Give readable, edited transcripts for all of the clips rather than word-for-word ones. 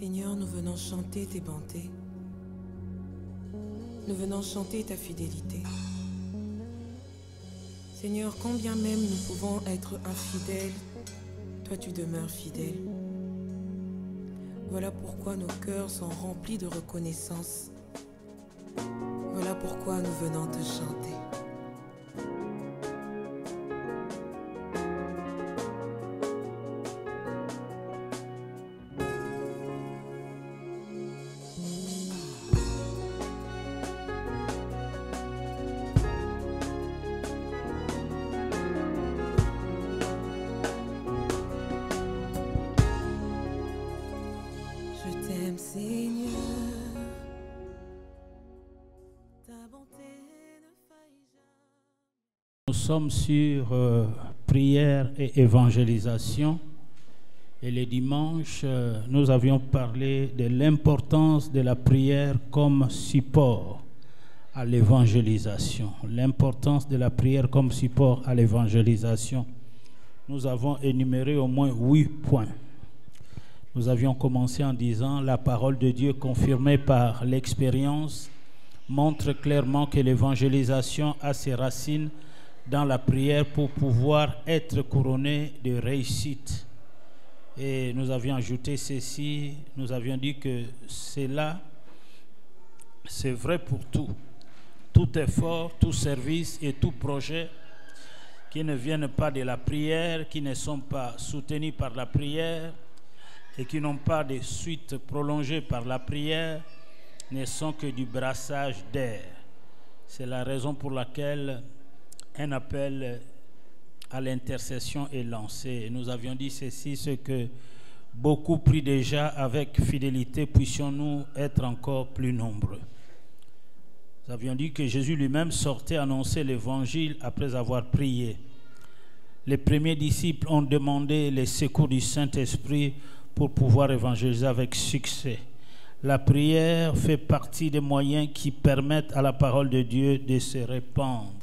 Seigneur, nous venons chanter tes bontés. Nous venons chanter ta fidélité. Seigneur, combien même nous pouvons être infidèles, toi tu demeures fidèle. Voilà pourquoi nos cœurs sont remplis de reconnaissance. Voilà pourquoi nous venons te chanter. Nous sommes sur prière et évangélisation et les dimanches, nous avions parlé de l'importance de la prière comme support à l'évangélisation. L'importance de la prière comme support à l'évangélisation. Nous avons énuméré au moins 8 points. Nous avions commencé en disant la parole de Dieu confirmée par l'expérience montre clairement que l'évangélisation a ses racines dans la prière pour pouvoir être couronné de réussite. Et nous avions ajouté ceci, nous avions dit que c'est vrai pour tout. Tout effort, tout service et tout projet qui ne viennent pas de la prière, qui ne sont pas soutenus par la prière et qui n'ont pas de suite prolongée par la prière ne sont que du brassage d'air. C'est la raison pour laquelle un appel à l'intercession est lancé. Nous avions dit ceci, ce que beaucoup prient déjà avec fidélité, puissions-nous être encore plus nombreux. Nous avions dit que Jésus lui-même sortait annoncer l'évangile après avoir prié. Les premiers disciples ont demandé les secours du Saint-Esprit pour pouvoir évangéliser avec succès. La prière fait partie des moyens qui permettent à la parole de Dieu de se répandre.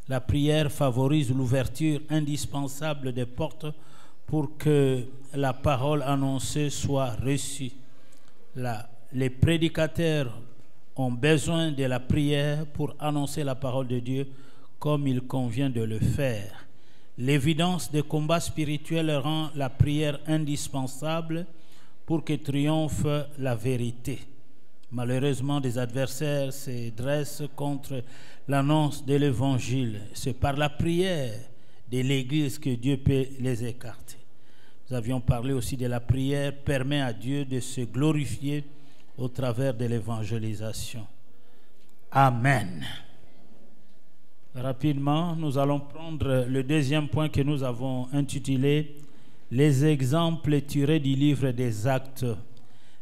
La prière favorise l'ouverture indispensable des portes pour que la parole annoncée soit reçue. Les prédicateurs ont besoin de la prière pour annoncer la parole de Dieu comme il convient de le faire. L'évidence des combats spirituels rend la prière indispensable pour que triomphe la vérité. Malheureusement, des adversaires se dressent contre l'annonce de l'évangile. C'est par la prière de l'Église que Dieu peut les écarter. Nous avions parlé aussi de la prière permet à Dieu de se glorifier au travers de l'évangélisation. Amen. Rapidement, nous allons prendre le deuxième point que nous avons intitulé « Les exemples tirés du livre des Actes ».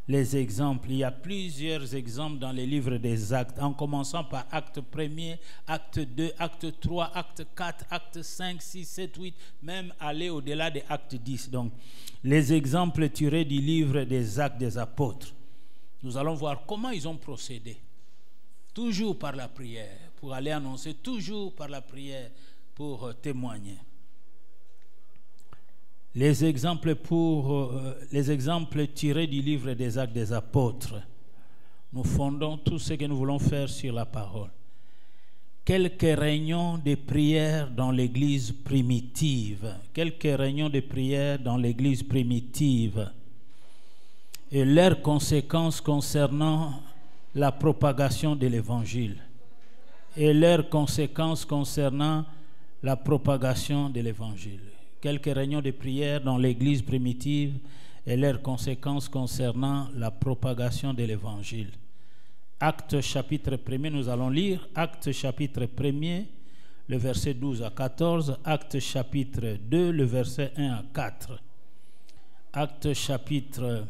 Les exemples, il y a plusieurs exemples dans les livres des Actes, en commençant par Acte 1er, Acte 2, Acte 3, Acte 4, Acte 5, 6, 7, 8, même aller au-delà des Actes 10. Donc, les exemples tirés du livre des Actes des Apôtres. Nous allons voir comment ils ont procédé. Toujours par la prière, pour aller annoncer, toujours par la prière, pour témoigner. Les exemples tirés du livre des Actes des Apôtres. Nous fondons tout ce que nous voulons faire sur la parole. Quelques réunions de prière dans l'église primitive. Quelques réunions de prière dans l'église primitive. Et leurs conséquences concernant la propagation de l'évangile. Et leurs conséquences concernant la propagation de l'évangile. Quelques réunions de prière dans l'église primitive et leurs conséquences concernant la propagation de l'évangile. Actes chapitre 1er, nous allons lire Actes chapitre 1er, le verset 12 à 14, Actes chapitre 2, le verset 1 à 4. Actes chapitre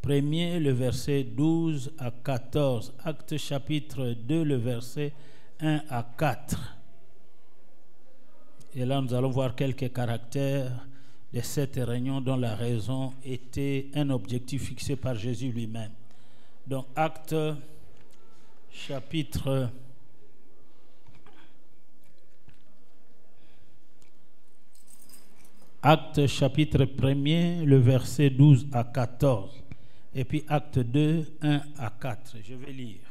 1er, le verset 12 à 14. Actes chapitre 2, le verset 1 à 4. Et là, nous allons voir quelques caractères de cette réunion dont la raison était un objectif fixé par Jésus lui-même. Donc, Actes chapitre 1er, le verset 12 à 14. et puis Actes 2, 1 à 4. Je vais lire.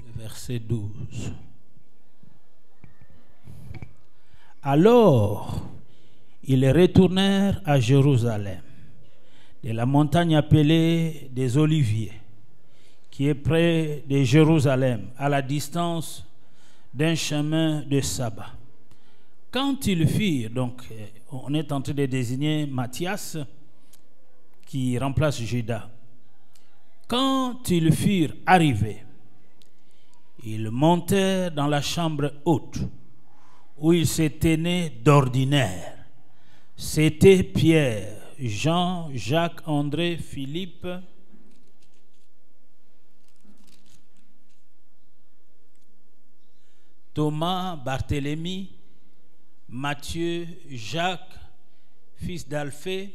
Le verset 12. Alors, ils retournèrent à Jérusalem, de la montagne appelée des Oliviers, qui est près de Jérusalem, à la distance d'un chemin de sabbat. Quand ils firent, donc on est en train de désigner Matthias, qui remplace Judas. Quand ils furent arrivés, ils montèrent dans la chambre haute, où ils se tenaient d'ordinaire. C'était Pierre, Jean, Jacques, André, Philippe, Thomas, Barthélemy, Matthieu, Jacques, fils d'Alphée,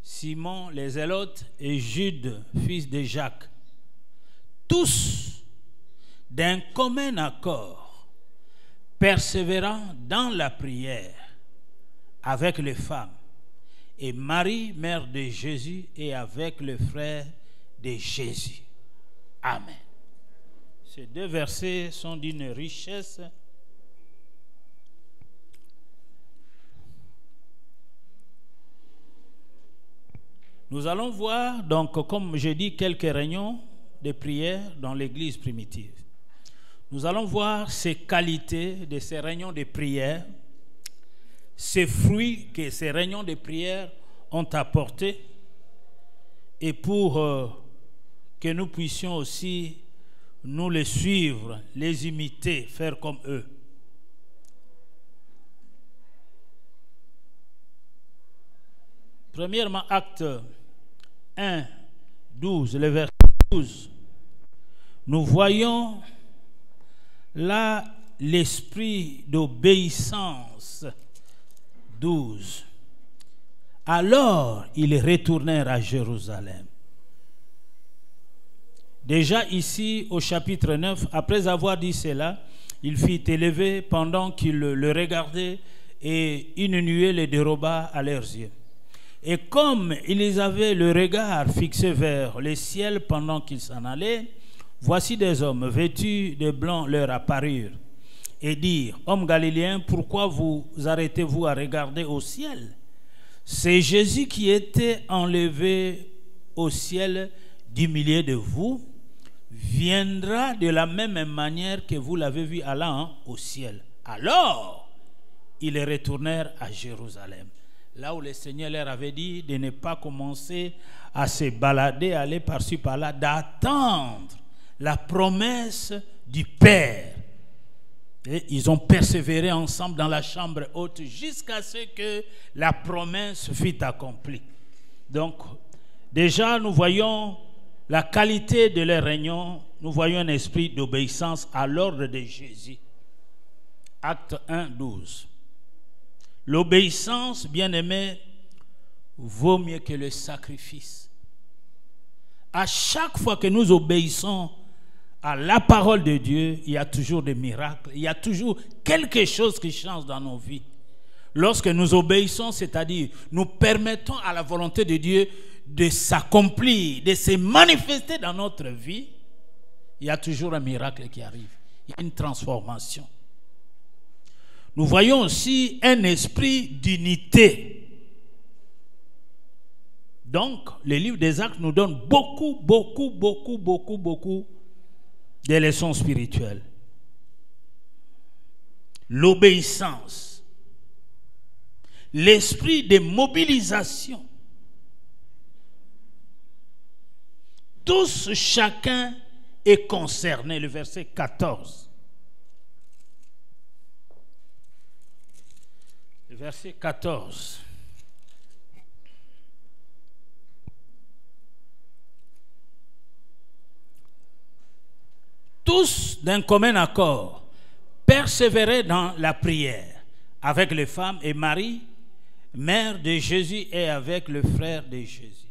Simon, les Zélotes et Jude, fils de Jacques. Tous, d'un commun accord, persévérant dans la prière avec les femmes, et Marie, mère de Jésus, et avec le frère de Jésus. Amen. Ces deux versets sont d'une richesse Nous allons voir, donc, comme j'ai dit, quelques réunions de prière dans l'église primitive. Nous allons voir ces qualités de ces réunions de prière, ces fruits que ces réunions de prière ont apportés, et pour que nous puissions aussi nous les suivre, les imiter, faire comme eux. Premièrement, acte 1, 12, le verset 12. Nous voyons là l'esprit d'obéissance. 12. Alors, ils retournèrent à Jérusalem. Déjà ici, au chapitre 9, après avoir dit cela, il fit élever pendant qu'ils le regardaient, et une nuée les déroba à leurs yeux. Et comme ils avaient le regard fixé vers le ciel pendant qu'ils s'en allaient, voici des hommes vêtus de blanc leur apparurent et dirent: Hommes galiléens, pourquoi vous arrêtez-vous à regarder au ciel? C'est Jésus qui était enlevé au ciel du milieu de vous, viendra de la même manière que vous l'avez vu allant au ciel. Alors, ils retournèrent à Jérusalem, là où le Seigneur leur avait dit de ne pas commencer à se balader, aller par-ci par-là, d'attendre la promesse du Père. Et ils ont persévéré ensemble dans la chambre haute jusqu'à ce que la promesse fût accomplie. Donc, déjà, nous voyons la qualité de leur réunion, nous voyons un esprit d'obéissance à l'ordre de Jésus. Acte 1, 12. L'obéissance, bien-aimé, vaut mieux que le sacrifice. À chaque fois que nous obéissons à la parole de Dieu, il y a toujours des miracles, il y a toujours quelque chose qui change dans nos vies. Lorsque nous obéissons, c'est-à-dire nous permettons à la volonté de Dieu de s'accomplir, de se manifester dans notre vie, il y a toujours un miracle qui arrive. Il y a une transformation. Nous voyons aussi un esprit d'unité. Donc, le livre des Actes nous donne beaucoup de leçons spirituelles. L'obéissance, l'esprit de mobilisation. Tous, chacun est concerné. Le verset 14. Le verset 14. Tous, d'un commun accord, persévéraient dans la prière avec les femmes et Marie, mère de Jésus, et avec le frère de Jésus.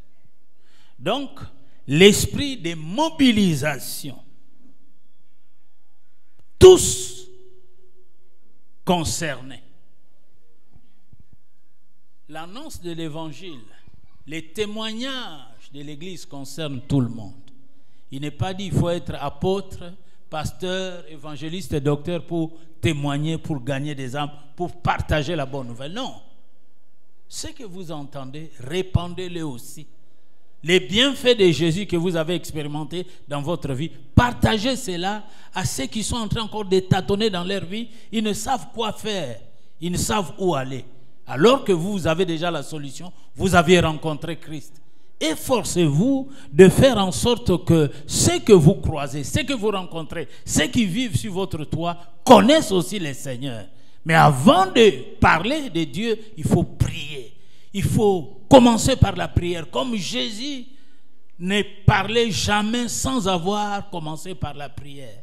Donc, l'esprit de mobilisation. Tous concernés. l'annonce de l'évangile, les témoignages de l'Église concernent tout le monde. Il n'est pas dit qu'il faut être apôtre, pasteur, évangéliste et docteur pour témoigner, pour gagner des âmes, pour partager la bonne nouvelle. Non. Ce que vous entendez, répandez-le aussi. Les bienfaits de Jésus que vous avez expérimentés dans votre vie, partagez cela à ceux qui sont en train encore de tâtonner dans leur vie. Ils ne savent quoi faire, ils ne savent où aller. Alors que vous avez déjà la solution, vous avez rencontré Christ. Efforcez-vous de faire en sorte que ceux que vous croisez, ceux que vous rencontrez, ceux qui vivent sur votre toit, connaissent aussi le Seigneur. Mais avant de parler de Dieu, il faut prier. Il faut commencer par la prière. Comme Jésus ne parlait jamais sans avoir commencé par la prière.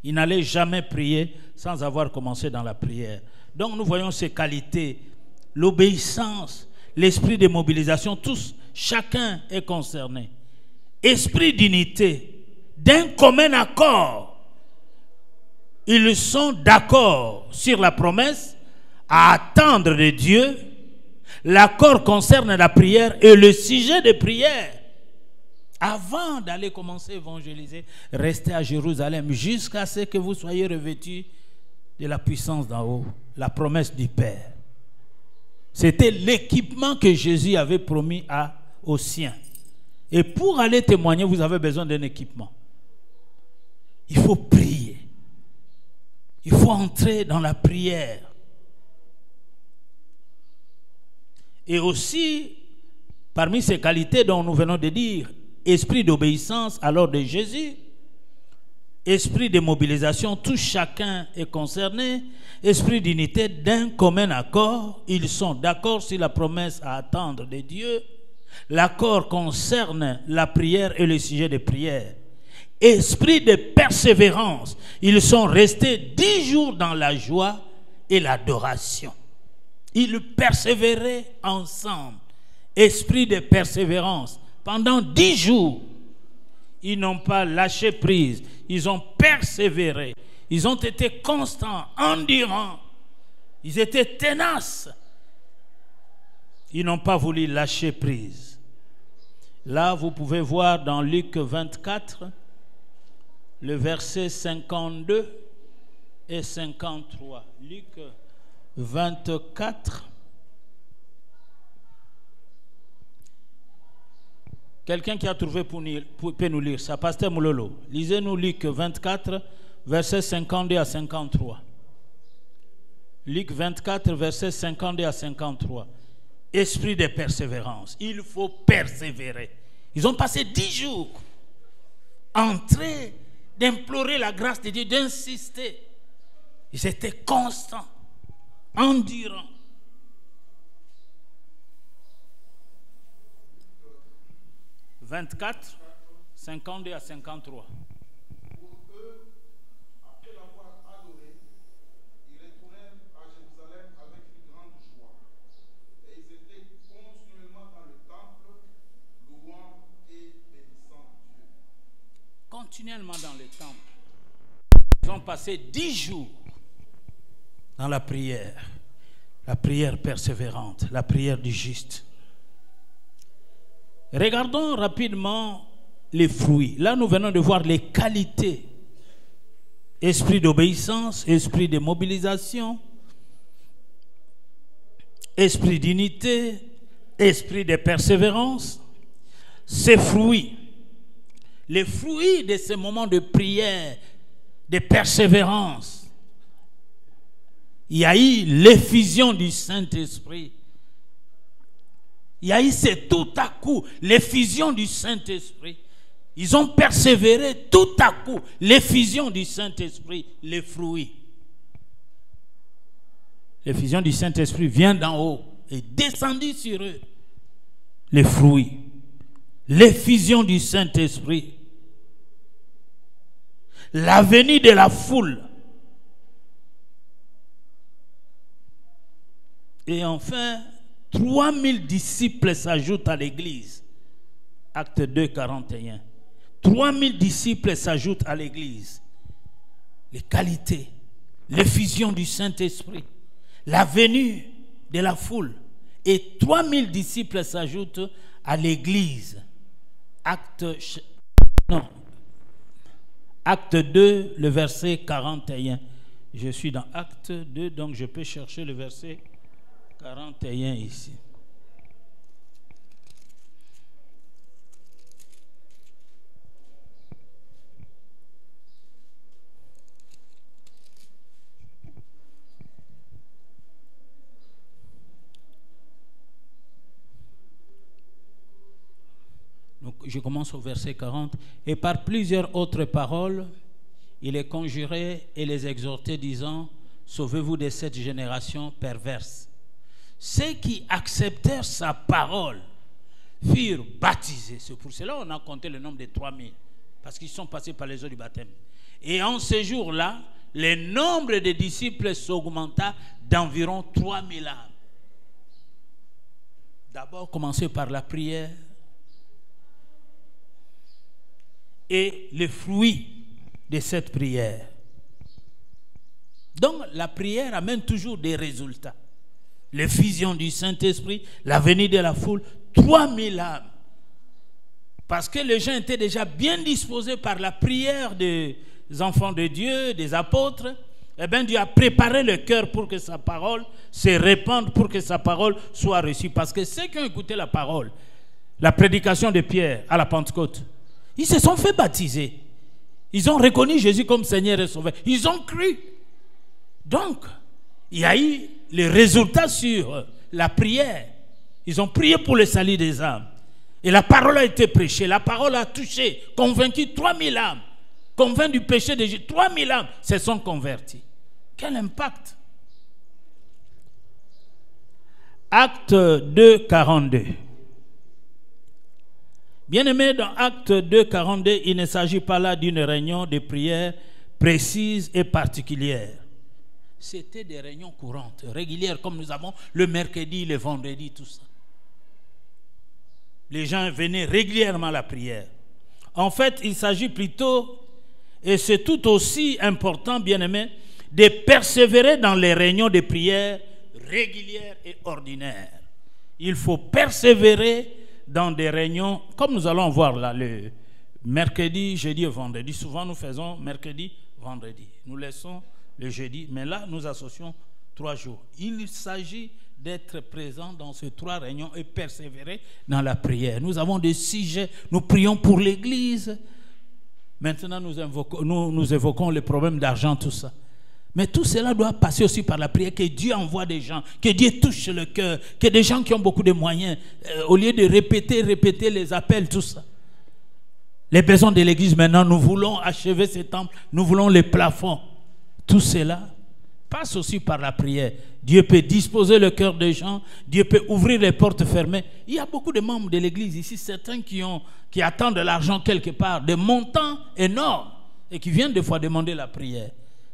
Il n'allait jamais prier sans avoir commencé dans la prière. Donc nous voyons ces qualités, l'obéissance, l'esprit de mobilisation, tous, chacun est concerné. Esprit d'unité, d'un commun accord. Ils sont d'accord sur la promesse à attendre de Dieu. L'accord concerne la prière et le sujet de prière. Avant d'aller commencer à évangéliser, restez à Jérusalem jusqu'à ce que vous soyez revêtus de la puissance d'en haut, la promesse du Père. C'était l'équipement que Jésus avait promis aux siens. Et pour aller témoigner, vous avez besoin d'un équipement. Il faut prier. Il faut entrer dans la prière. Et aussi, parmi ces qualités dont nous venons de dire, esprit d'obéissance à l'ordre de Jésus, esprit de mobilisation, tout chacun est concerné, esprit d'unité d'un commun accord, ils sont d'accord sur la promesse à attendre de Dieu, l'accord concerne la prière et le sujet de prière, esprit de persévérance, ils sont restés 10 jours dans la joie et l'adoration. Ils persévéraient ensemble. Esprit de persévérance. Pendant 10 jours, ils n'ont pas lâché prise. Ils ont persévéré. Ils ont été constants, endurants. Ils étaient tenaces. Ils n'ont pas voulu lâcher prise. Là, vous pouvez voir dans Luc 24, le verset 52 et 53. Luc 24. Quelqu'un qui a trouvé peut nous lire ça. Pasteur Moulolo, lisez-nous Luc 24, versets 52 à 53. Luc 24, versets 52 à 53. Esprit de persévérance. Il faut persévérer. Ils ont passé 10 jours en train d'implorer la grâce de Dieu, d'insister. Ils étaient constants, endurants. « 24, 52 à 53. » Pour eux, après l'avoir adoré, ils retournèrent à Jérusalem avec une grande joie. Et ils étaient continuellement dans le temple, louant et bénissant Dieu. Continuellement dans le temple. Ils ont passé 10 jours dans la prière persévérante, la prière du juste. Regardons rapidement les fruits. Là, nous venons de voir les qualités. Esprit d'obéissance, esprit de mobilisation, esprit d'unité, esprit de persévérance. Ces fruits, les fruits de ces moments de prière, de persévérance. Il y a eu l'effusion du Saint-Esprit. Il y a eu c'est tout à coup l'effusion du Saint-Esprit. Ils ont persévéré tout à coup l'effusion du Saint-Esprit, les fruits. L'effusion du Saint-Esprit vient d'en haut et descendit sur eux. Les fruits. L'effusion du Saint-Esprit. La venue de la foule. Et enfin, 3000 disciples s'ajoutent à l'église. Acte 2, 41. 3000 disciples s'ajoutent à l'église. Les qualités, l'effusion du Saint-Esprit, la venue de la foule et 3000 disciples s'ajoutent à l'église. Acte 2, le verset 41. Je suis dans Acte 2, donc je peux chercher le verset 41 ici. Donc, je commence au verset 40. Et par plusieurs autres paroles, il les conjurait et les exhortait, disant: sauvez-vous de cette génération perverse. Ceux qui acceptèrent sa parole furent baptisés. C'est pour cela qu'on a compté le nombre de 3000, parce qu'ils sont passés par les eaux du baptême. Et en ce jour-là, le nombre de disciples s'augmenta d'environ 3000 âmes. D'abord, commencer par la prière et le fruit de cette prière. Donc la prière amène toujours des résultats. L'effusion du Saint-Esprit, la venue de la foule, 3000 âmes. Parce que les gens étaient déjà bien disposés par la prière des enfants de Dieu, des apôtres. Eh bien, Dieu a préparé le cœur pour que sa parole se répande, pour que sa parole soit reçue. Parce que ceux qui ont écouté la parole, la prédication de Pierre à la Pentecôte, ils se sont fait baptiser. Ils ont reconnu Jésus comme Seigneur et Sauveur. Ils ont cru. Donc, il y a eu les résultats sur la prière. Ils ont prié pour le salut des âmes. Et la parole a été prêchée. La parole a touché, convaincu 3000 âmes. Convaincu du péché de Jésus. 3000 âmes se sont converties. Quel impact! Acte 2, 42. Bien-aimés, dans Acte 2, 42, il ne s'agit pas là d'une réunion de prière précise et particulière. C'était des réunions courantes, régulières, comme nous avons le mercredi, le vendredi, tout ça. Les gens venaient régulièrement à la prière. En fait, il s'agit plutôt, et c'est tout aussi important, bien-aimés, de persévérer dans les réunions de prière régulières et ordinaires. Il faut persévérer dans des réunions, comme nous allons voir là, le mercredi, jeudi et vendredi. Souvent, nous faisons mercredi, vendredi. Nous laissons le jeudi, mais là, nous associons 3 jours. Il s'agit d'être présent dans ces 3 réunions et persévérer dans la prière. Nous avons des sujets, nous prions pour l'Église. Maintenant, nous évoquons les problèmes d'argent, tout ça. Mais tout cela doit passer aussi par la prière, que Dieu envoie des gens, que Dieu touche le cœur, que des gens qui ont beaucoup de moyens, au lieu de répéter les appels, tout ça. Les besoins de l'Église maintenant, nous voulons achever ces temples, nous voulons les plafonds. Tout cela passe aussi par la prière. Dieu peut disposer le cœur des gens, Dieu peut ouvrir les portes fermées. Il y a beaucoup de membres de l'Église ici, certains qui attendent de l'argent quelque part, des montants énormes, et qui viennent des fois demander la prière.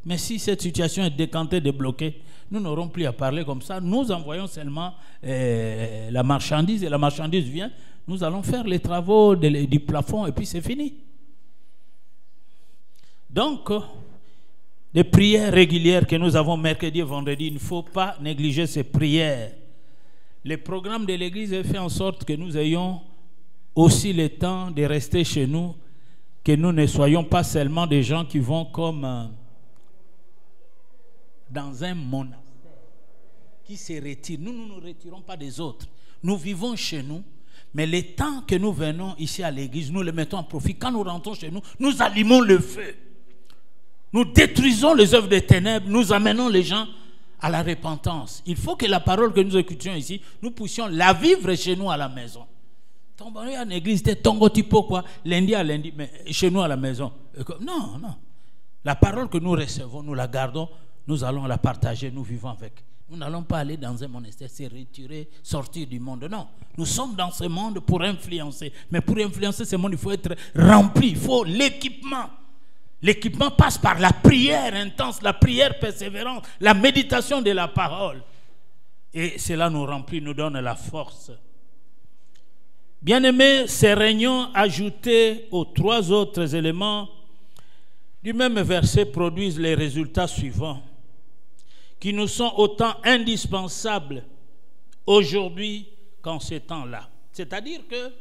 Mais si cette situation est décantée, débloquée, nous n'aurons plus à parler comme ça. Nous envoyons seulement la marchandise, et la marchandise vient. Nous allons faire les travaux du plafond, et puis c'est fini. Donc, les prières régulières que nous avons mercredi et vendredi, il ne faut pas négliger ces prières. Le programme de l'Église fait en sorte que nous ayons aussi le temps de rester chez nous, que nous ne soyons pas seulement des gens qui vont comme dans un monastère, qui se retirent. Nous ne nous retirons pas des autres. Nous vivons chez nous, mais le temps que nous venons ici à l'église, nous le mettons en profit. Quand nous rentrons chez nous, nous allumons le feu. Nous détruisons les œuvres des ténèbres, nous amenons les gens à la repentance. Il faut que la parole que nous écoutions ici, nous puissions la vivre chez nous à la maison. Tomber en église, c'était tongo tipo quoi, lundi à lundi, mais chez nous à la maison. Non, non. La parole que nous recevons, nous la gardons, nous allons la partager, nous vivons avec. Nous n'allons pas aller dans un monastère, se retirer, sortir du monde. Non, nous sommes dans ce monde pour influencer. Mais pour influencer ce monde, il faut être rempli, il faut l'équipement. L'équipement passe par la prière intense, la prière persévérante, la méditation de la parole. Et cela nous remplit, nous donne la force. Bien-aimés, ces réunions ajoutées aux 3 autres éléments du même verset produisent les résultats suivants, qui nous sont autant indispensables aujourd'hui qu'en ces temps-là. C'est-à-dire que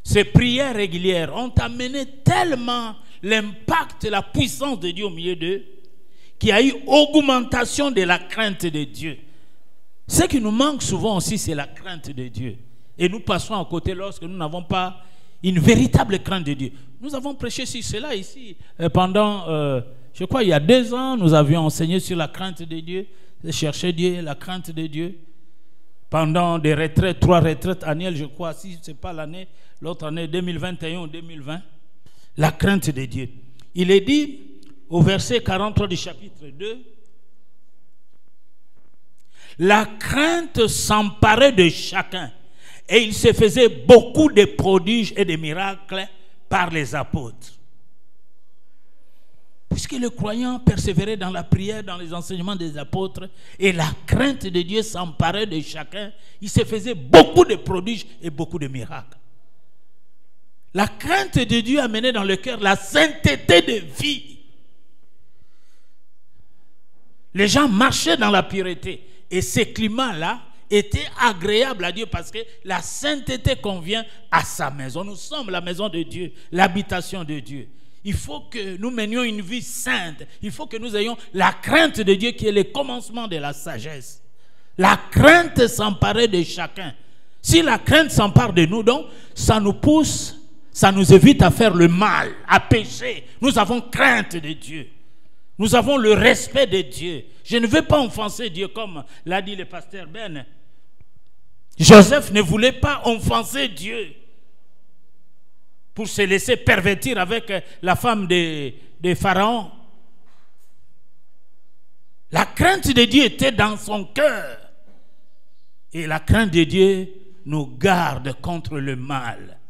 ces prières régulières ont amené tellement l'impact, la puissance de Dieu au milieu d'eux, qu'il y a eu augmentation de la crainte de Dieu. Ce qui nous manque souvent aussi, c'est la crainte de Dieu. Et nous passons à côté lorsque nous n'avons pas une véritable crainte de Dieu. Nous avons prêché sur cela ici pendant, je crois, il y a 2 ans, nous avions enseigné sur la crainte de Dieu, chercher Dieu, la crainte de Dieu. Pendant des retraites, 3 retraites annuelles, je crois, si ce n'est pas l'année, l'autre année 2021 ou 2020, la crainte de Dieu. Il est dit au verset 43 du chapitre 2, la crainte s'emparait de chacun et il se faisait beaucoup de prodiges et de miracles par les apôtres. Puisque le croyant persévérait dans la prière, dans les enseignements des apôtres, et la crainte de Dieu s'emparait de chacun, il se faisait beaucoup de prodiges et beaucoup de miracles. La crainte de Dieu amenait dans le cœur la sainteté de vie. Les gens marchaient dans la pureté. Et ces climats-là étaient agréables à Dieu parce que la sainteté convient à sa maison. Nous sommes la maison de Dieu, l'habitation de Dieu. Il faut que nous menions une vie sainte. Il faut que nous ayons la crainte de Dieu qui est le commencement de la sagesse. La crainte s'emparait de chacun. Si la crainte s'empare de nous, donc, ça nous pousse, ça nous évite à faire le mal, à pécher. Nous avons crainte de Dieu. Nous avons le respect de Dieu. Je ne veux pas offenser Dieu comme l'a dit le pasteur Ben. Joseph ne voulait pas offenser Dieu pour se laisser pervertir avec la femme de Pharaon. La crainte de Dieu était dans son cœur. Et la crainte de Dieu nous garde contre le mal,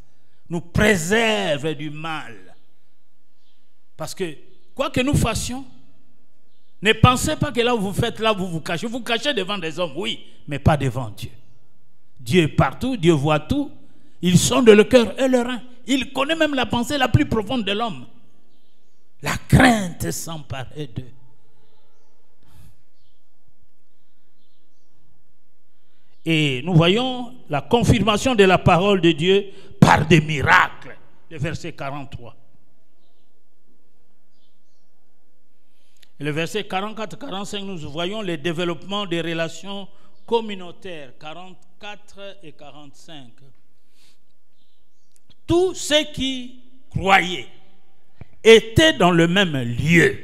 nous préserve du mal. Parce que, quoi que nous fassions, ne pensez pas que là où vous faites, là vous vous cachez. Vous vous cachez devant des hommes, oui, mais pas devant Dieu. Dieu est partout, Dieu voit tout. Il sonde le cœur et le rein. Il connaît même la pensée la plus profonde de l'homme. La crainte s'emparait d'eux. Et nous voyons la confirmation de la parole de Dieu par des miracles. Le verset 43. Et le verset 44-45, nous voyons le développement des relations communautaires. 44 et 45. Tous ceux qui croyaient étaient dans le même lieu.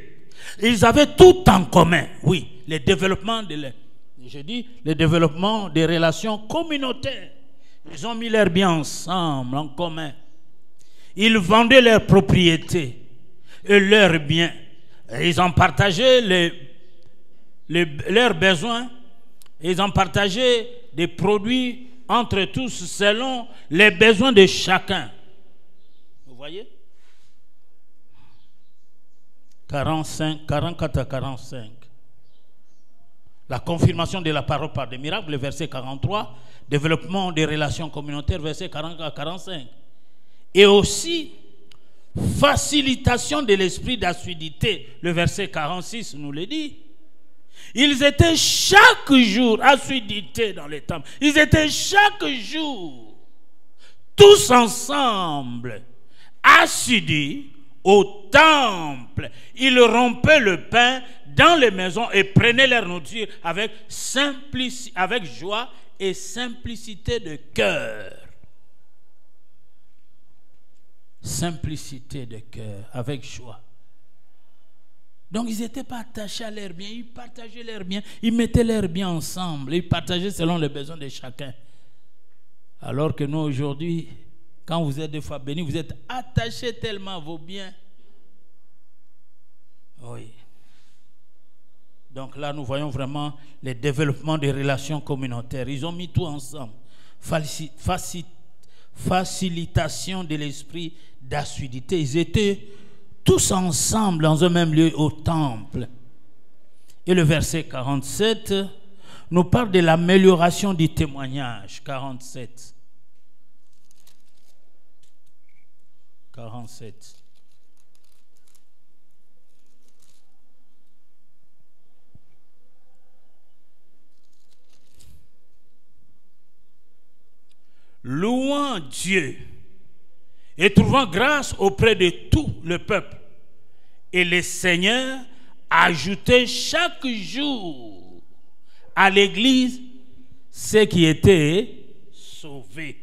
Ils avaient tout en commun. Oui, le développement le développement des relations communautaires. Ils ont mis leurs biens ensemble, en commun. Ils vendaient leurs propriétés et leurs biens. Ils ont partagé leurs besoins. Ils ont partagé des produits entre tous selon les besoins de chacun. Vous voyez? 44 à 45. La confirmation de la parole par des miracles, le verset 43. Développement des relations communautaires, verset 40 à 45. Et aussi, facilitation de l'esprit d'assiduité, le verset 46 nous le dit. Ils étaient chaque jour assiduités dans les temples. Ils étaient chaque jour, tous ensemble, assidus au temple. Ils rompaient le pain dans les maisons et prenaient leur nourriture avec joie et simplicité de cœur. Simplicité de cœur, avec joie. Donc ils n'étaient pas attachés à leurs biens, ils partageaient leurs biens, ils mettaient leurs biens ensemble, ils partageaient selon les besoins de chacun. Alors que nous aujourd'hui, quand vous êtes des fois bénis, vous êtes attachés tellement à vos biens. Oui. Donc là, nous voyons vraiment le développement des relations communautaires. Ils ont mis tout ensemble. Facilitation de l'esprit d'assiduité. Ils étaient tous ensemble dans un même lieu au temple. Et le verset 47 nous parle de l'amélioration du témoignage. 47. louant Dieu et trouvant grâce auprès de tout le peuple. Et le Seigneur ajoutait chaque jour à l'église ceux qui étaient sauvés.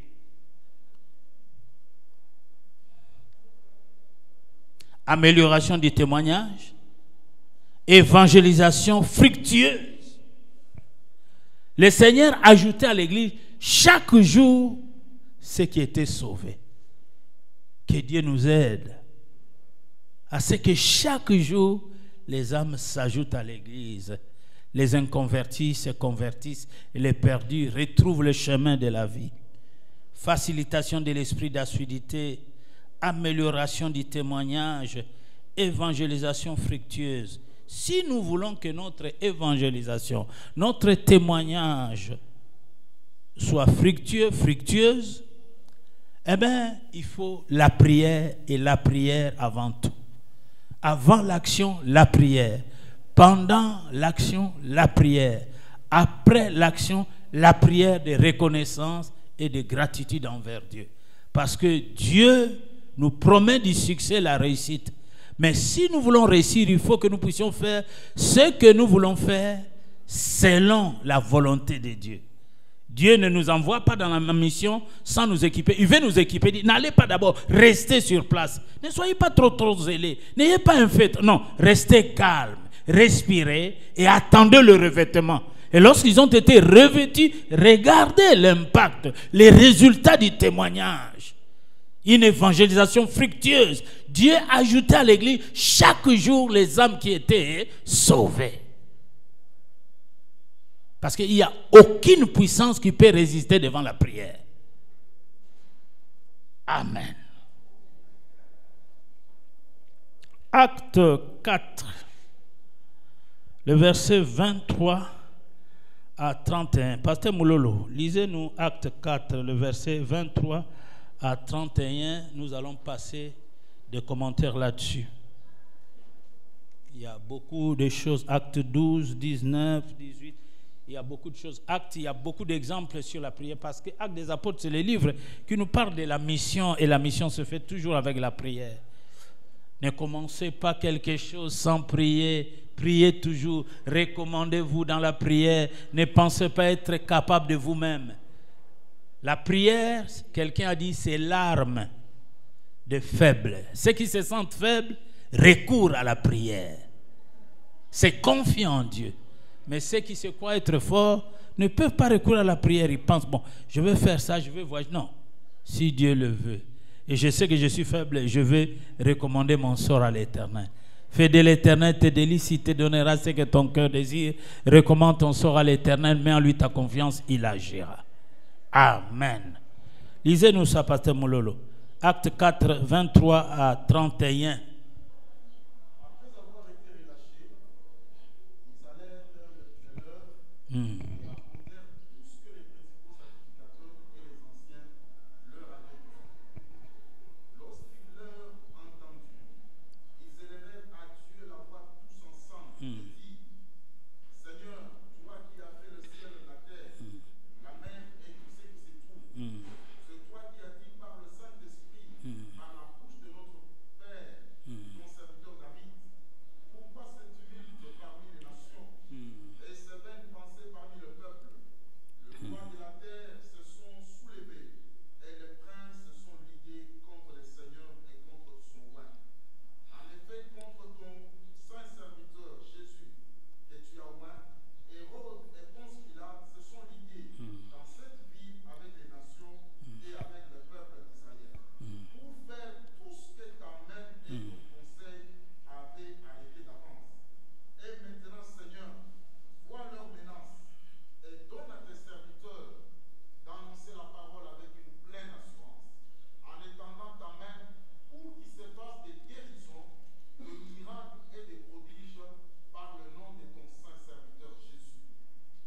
Amélioration du témoignage, évangélisation fructueuse. Le Seigneur ajoutait à l'église chaque jour ceux qui étaient sauvés. Que Dieu nous aide à ce que chaque jour les âmes s'ajoutent à l'église. Les inconvertis se convertissent et les perdus retrouvent le chemin de la vie. Facilitation de l'esprit d'assiduité, amélioration du témoignage, évangélisation fructueuse. Si nous voulons que notre évangélisation, notre témoignage soit fructueux, fructueuse, eh bien, il faut la prière et la prière avant tout. Avant l'action, la prière. Pendant l'action, la prière. Après l'action, la prière de reconnaissance et de gratitude envers Dieu. Parce que Dieu nous promet du succès, la réussite. Mais si nous voulons réussir, il faut que nous puissions faire ce que nous voulons faire selon la volonté de Dieu. Dieu ne nous envoie pas dans la mission sans nous équiper. Il veut nous équiper. Il dit, n'allez pas d'abord, restez sur place. Ne soyez pas trop zélés. N'ayez pas un fait. Non, restez calme, respirez et attendez le revêtement. Et lorsqu'ils ont été revêtus, regardez l'impact, les résultats du témoignage. Une évangélisation fructueuse. Dieu ajoutait à l'église chaque jour les âmes qui étaient sauvées. Parce qu'il n'y a aucune puissance qui peut résister devant la prière. Amen. Acte 4, le verset 23 à 31. Pasteur Moulolo, lisez-nous Acte 4, le verset 23 à 31. Nous allons passer des commentaires là-dessus. Il y a beaucoup de choses. Acte 12, 19, 18. Il y a beaucoup de choses. Actes, il y a beaucoup d'exemples sur la prière. Parce que Actes des Apôtres, c'est le livre qui nous parle de la mission. Et la mission se fait toujours avec la prière. Ne commencez pas quelque chose sans prier. Priez toujours. Recommandez-vous dans la prière. Ne pensez pas être capable de vous-même. La prière, quelqu'un a dit, c'est l'arme des faibles. Ceux qui se sentent faibles recourent à la prière. C'est confiant en Dieu. Mais ceux qui se croient être forts ne peuvent pas recourir à la prière. Ils pensent, bon, je vais faire ça, je vais voyager. Non, si Dieu le veut. Et je sais que je suis faible, je vais recommander mon sort à l'Éternel. Fais de l'Éternel tes délices, il te donnera ce que ton cœur désire. Recommande ton sort à l'Éternel, mets en lui ta confiance, il agira. Amen. Lisez-nous ça, Pasteur Moulolo. Acte 4, 23 à 31. Et racontèrent tout ce que les principaux sacrificateurs et les anciens leur avaient dit. Lorsqu'ils l'eurent entendu, ils élevèrent à Dieu la voix tous ensemble et dirent, Seigneur, toi qui as fait le ciel et la terre, la mer et tout ce qui s'y trouve, c'est toi qui as dit par le Saint-Esprit, par la bouche de notre Père, ton serviteur David, pourquoi ce tumulte parmi les nations et ces vaines pensées parmi le peuple? Le roi de la terre se sont soulevés et les princes se sont ligués contre le Seigneur et contre son roi. En effet, contre ton saint serviteur Jésus que tu as oint, Hérode et Ponce Pilate se sont ligués dans cette ville avec les nations et avec le peuple d'Israël pour faire tout ce que ta main et ton conseil avaient arrêté d'avance. Et maintenant, Seigneur, vois leurs menaces et donne à tes serviteurs d'annoncer la parole avec une pleine assurance, en étendant ta main pour qu'il se fasse des guérisons, de miracles et des prodiges par le nom de ton saint serviteur Jésus.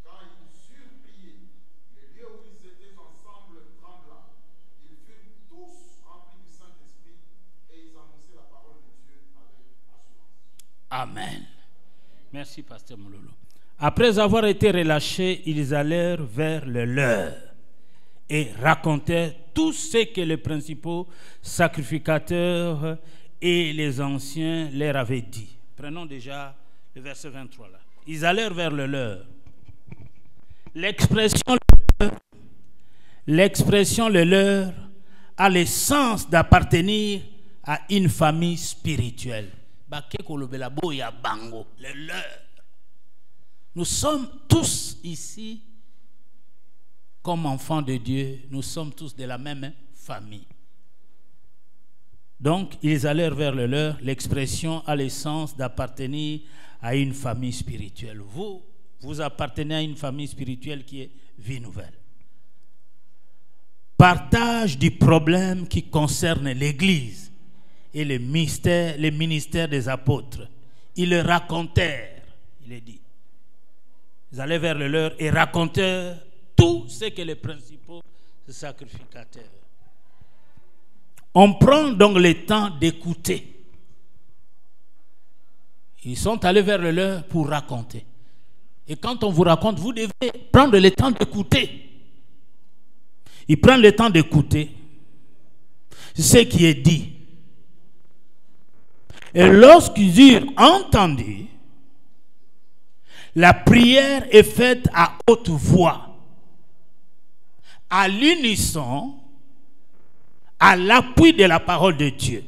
Quand ils eurent prié, les lieux où ils étaient ensemble trembla. Ils furent tous remplis du Saint-Esprit et ils annonçaient la parole de Dieu avec assurance. Amen. Merci, Pasteur Moulolo. Après avoir été relâchés, ils allèrent vers le leur et racontèrent tout ce que les principaux sacrificateurs et les anciens leur avaient dit. Prenons déjà le verset 23 là. Ils allèrent vers le leur. L'expression le leur a le sens d'appartenir à une famille spirituelle. Le leur. Nous sommes tous ici comme enfants de Dieu, nous sommes tous de la même famille. Donc, ils allèrent vers le leur. L'expression a le sens d'appartenir à une famille spirituelle. Vous appartenez à une famille spirituelle qui est Vie Nouvelle. Partage du problème qui concerne l'Église et le ministère des apôtres. Ils le racontèrent, il est dit. Ils allaient vers le leur et racontèrent tout ce que les principaux sacrificateurs. On prend donc le temps d'écouter. Ils sont allés vers le leur pour raconter. Et quand on vous raconte, vous devez prendre le temps d'écouter. Ils prennent le temps d'écouter ce qui est dit. Et lorsqu'ils eurent entendu, la prière est faite à haute voix, à l'unisson, à l'appui de la parole de Dieu.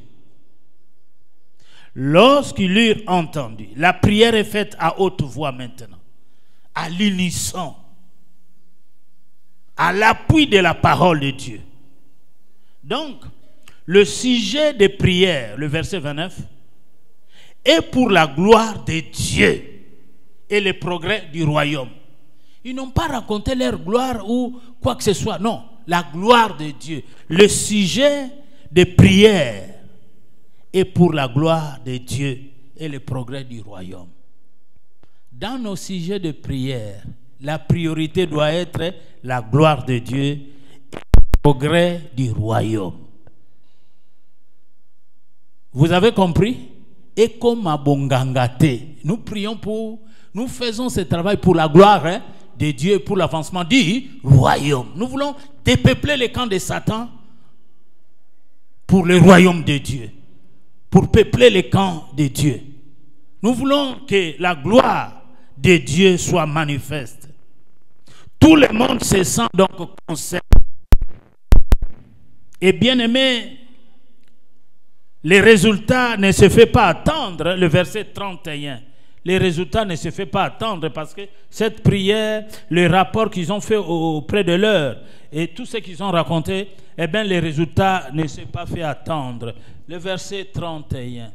Lorsqu'ils eurent entendu, la prière est faite à haute voix maintenant, à l'unisson, à l'appui de la parole de Dieu. Donc, le sujet de prière, le verset 29, est pour la gloire de Dieu et le progrès du royaume. Ils n'ont pas raconté leur gloire ou quoi que ce soit. Non, la gloire de Dieu. Le sujet de prière est pour la gloire de Dieu et le progrès du royaume. Dans nos sujets de prière, la priorité doit être la gloire de Dieu et le progrès du royaume. Vous avez compris? Et comme à Bongangate, nous prions nous faisons ce travail pour la gloire de Dieu et pour l'avancement du royaume. Nous voulons dépeupler les camps de Satan pour le royaume de Dieu, pour peupler les camps de Dieu. Nous voulons que la gloire de Dieu soit manifeste. Tout le monde se sent donc concerné. Et bien aimé, les résultats ne se font pas attendre, le verset 31. Les résultats ne se font pas attendre parce que cette prière, le rapport qu'ils ont fait auprès de leur et tout ce qu'ils ont raconté, eh bien les résultats ne se sont pas fait attendre. Le verset 31.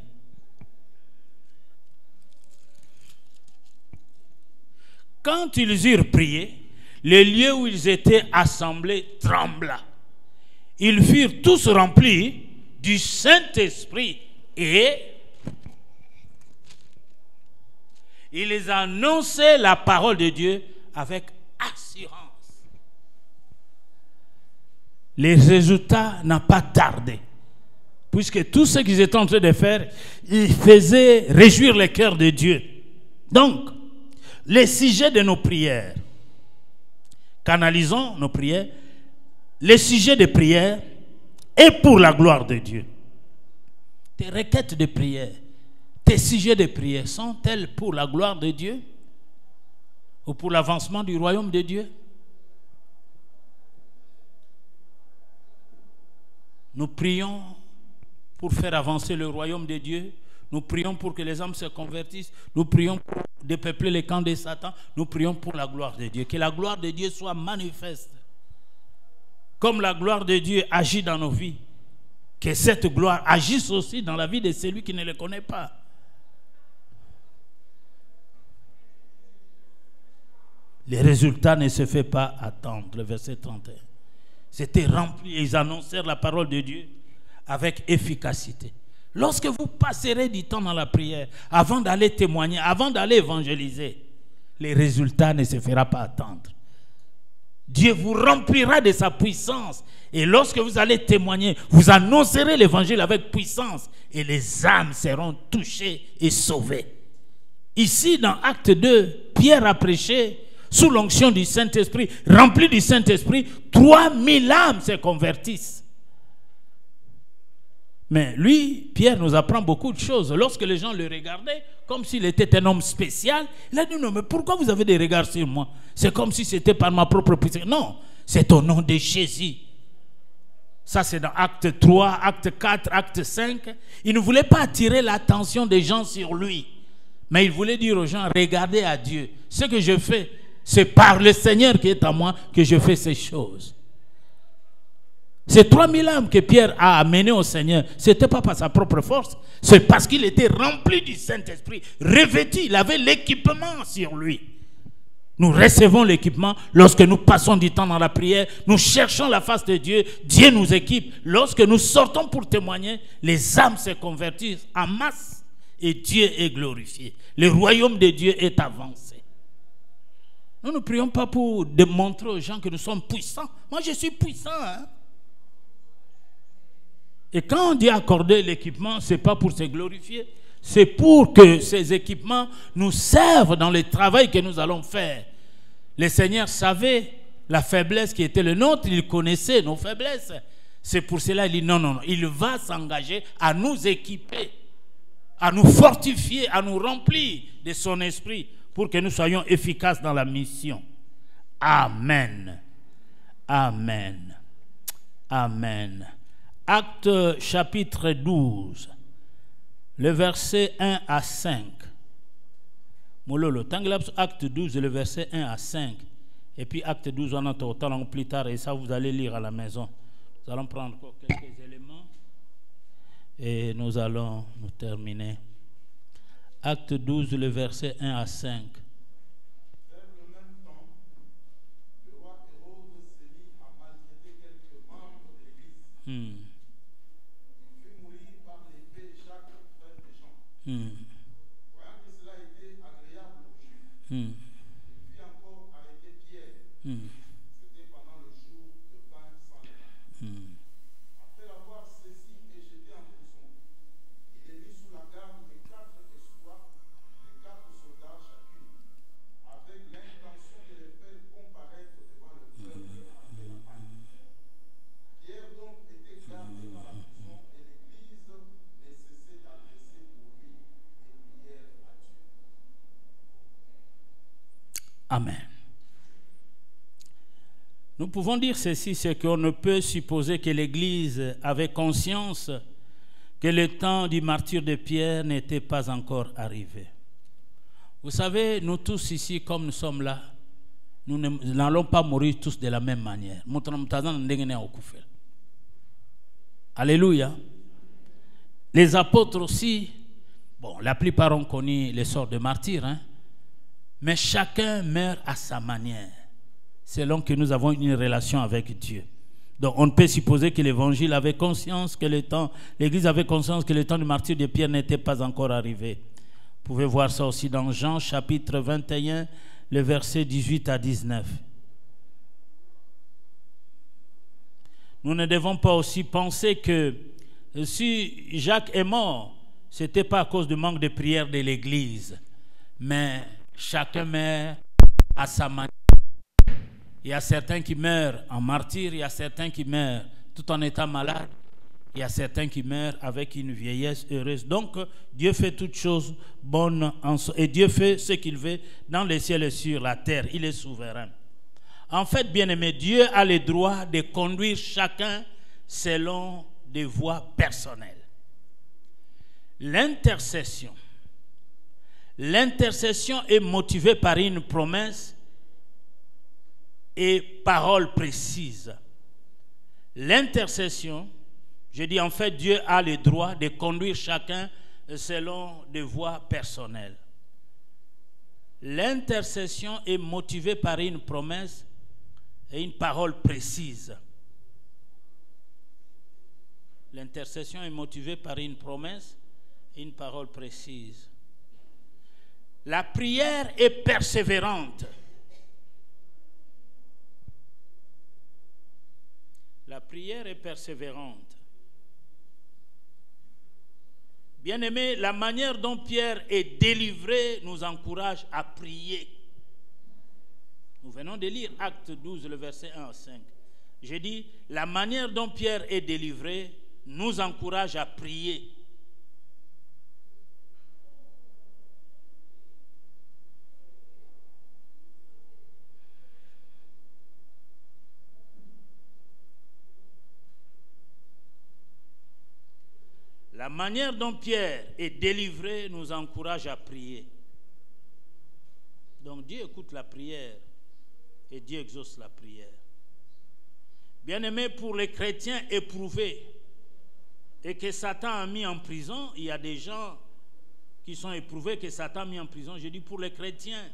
Quand ils eurent prié, le lieu où ils étaient assemblés trembla. Ils furent tous remplis du Saint-Esprit et ils annonçaient la parole de Dieu avec assurance. Les résultats n'ont pas tardé, puisque tout ce qu'ils étaient en train de faire, ils faisaient réjouir le cœur de Dieu. Donc, les sujets de nos prières, canalisons nos prières, les sujets de prière est pour la gloire de Dieu. Tes requêtes de prière, tes sujets de prière sont-elles pour la gloire de Dieu ou pour l'avancement du royaume de Dieu? Nous prions pour faire avancer le royaume de Dieu. Nous prions pour que les hommes se convertissent. Nous prions pour dépeupler les camps de Satan. Nous prions pour la gloire de Dieu. Que la gloire de Dieu soit manifeste. Comme la gloire de Dieu agit dans nos vies, que cette gloire agisse aussi dans la vie de celui qui ne le connaît pas. Les résultats ne se font pas attendre. Le verset 31. C'était rempli et ils annoncèrent la parole de Dieu avec efficacité. Lorsque vous passerez du temps dans la prière, avant d'aller témoigner, avant d'aller évangéliser, les résultats ne se feront pas attendre. Dieu vous remplira de sa puissance. Et lorsque vous allez témoigner, vous annoncerez l'évangile avec puissance. Et les âmes seront touchées et sauvées. Ici, dans Acte 2, Pierre a prêché sous l'onction du Saint-Esprit, remplis du Saint-Esprit, 3000 âmes se convertissent. Mais lui, Pierre nous apprend beaucoup de choses. Lorsque les gens le regardaient, comme s'il était un homme spécial, il a dit, non, mais pourquoi vous avez des regards sur moi? C'est comme si c'était par ma propre puissance. Non, c'est au nom de Jésus. Ça, c'est dans Acte 3, Acte 4, Acte 5. Il ne voulait pas attirer l'attention des gens sur lui. Mais il voulait dire aux gens, regardez à Dieu. Ce que je fais, c'est par le Seigneur qui est en moi que je fais ces choses. Ces 3000 âmes que Pierre a amenées au Seigneur, ce n'était pas par sa propre force, c'est parce qu'il était rempli du Saint-Esprit, revêtu, il avait l'équipement sur lui. Nous recevons l'équipement lorsque nous passons du temps dans la prière, nous cherchons la face de Dieu, Dieu nous équipe. Lorsque nous sortons pour témoigner, les âmes se convertissent en masse et Dieu est glorifié. Le royaume de Dieu est avancé. Nous ne prions pas pour démontrer aux gens que nous sommes puissants. Moi je suis puissant, hein? Et quand Dieu a accordé l'équipement, ce n'est pas pour se glorifier, c'est pour que ces équipements nous servent dans le travail que nous allons faire. Le Seigneur savait la faiblesse qui était le nôtre, il connaissait nos faiblesses. C'est pour cela qu'il dit non, non, non, il va s'engager à nous équiper, à nous fortifier, à nous remplir de son esprit pour que nous soyons efficaces dans la mission. Amen. Amen. Amen. Acte chapitre 12, le verset 1 à 5. Mololo, acte 12, le verset 1 à 5. Et puis acte 12, on entend autant plus tard, et ça vous allez lire à la maison. Nous allons prendre encore quelques éléments et nous allons nous terminer. Acte 12, le verset 1 à 5. Vers le même temps, le roi Hérode se mit à maltraiter quelques membres de l'Église. Voyant que cela était agréable aux Juifs, il fit encore arrêter Pierre. C'était pendant le jour de pain sans levain. Après l'avoir saisi et jeté en prison, il est mis sous la garde de 4 escouades, de 4 soldats chacune, avec l'intention de les faire comparaître devant le peuple après la paix. Pierre donc était gardé dans la prison et l'Église ne cessait d'adresser pour lui des prières à Dieu. Amen. Nous pouvons dire ceci, c'est qu'on ne peut supposer que l'Église avait conscience que le temps du martyre de Pierre n'était pas encore arrivé. Vous savez, nous tous ici, comme nous sommes là, nous n'allons pas mourir tous de la même manière. Alléluia. Les apôtres aussi, bon, la plupart ont connu les sorts de martyrs, hein, mais chacun meurt à sa manière, selon que nous avons une relation avec Dieu. Donc on ne peut supposer que l'Évangile avait conscience que le temps, l'Église avait conscience que le temps du martyre de Pierre n'était pas encore arrivé. Vous pouvez voir ça aussi dans Jean chapitre 21, le verset 18 à 19. Nous ne devons pas aussi penser que si Jacques est mort, ce n'était pas à cause du manque de prière de l'Église, mais chacun meurt à sa manière. Il y a certains qui meurent en martyr, il y a certains qui meurent tout en étant malades, il y a certains qui meurent avec une vieillesse heureuse. Donc Dieu fait toutes choses bonnes et Dieu fait ce qu'il veut dans les ciels et sur la terre. Il est souverain. En fait, bien-aimé, Dieu a le droit de conduire chacun selon des voies personnelles. L'intercession est motivée par une promesse et paroles précises. L'intercession, je dis en fait, Dieu a le droit de conduire chacun selon des voies personnelles. L'intercession est motivée par une promesse et une parole précise. L'intercession est motivée par une promesse et une parole précise. La prière est persévérante. La prière est persévérante. Bien-aimés, la manière dont Pierre est délivré nous encourage à prier. Nous venons de lire Acte 12, le verset 1 à 5. J'ai dit, la manière dont Pierre est délivré nous encourage à prier. La manière dont Pierre est délivré nous encourage à prier. Donc Dieu écoute la prière et Dieu exauce la prière. Bien-aimés, pour les chrétiens éprouvés et que Satan a mis en prison, il y a des gens qui sont éprouvés que Satan a mis en prison. Je dis pour les chrétiens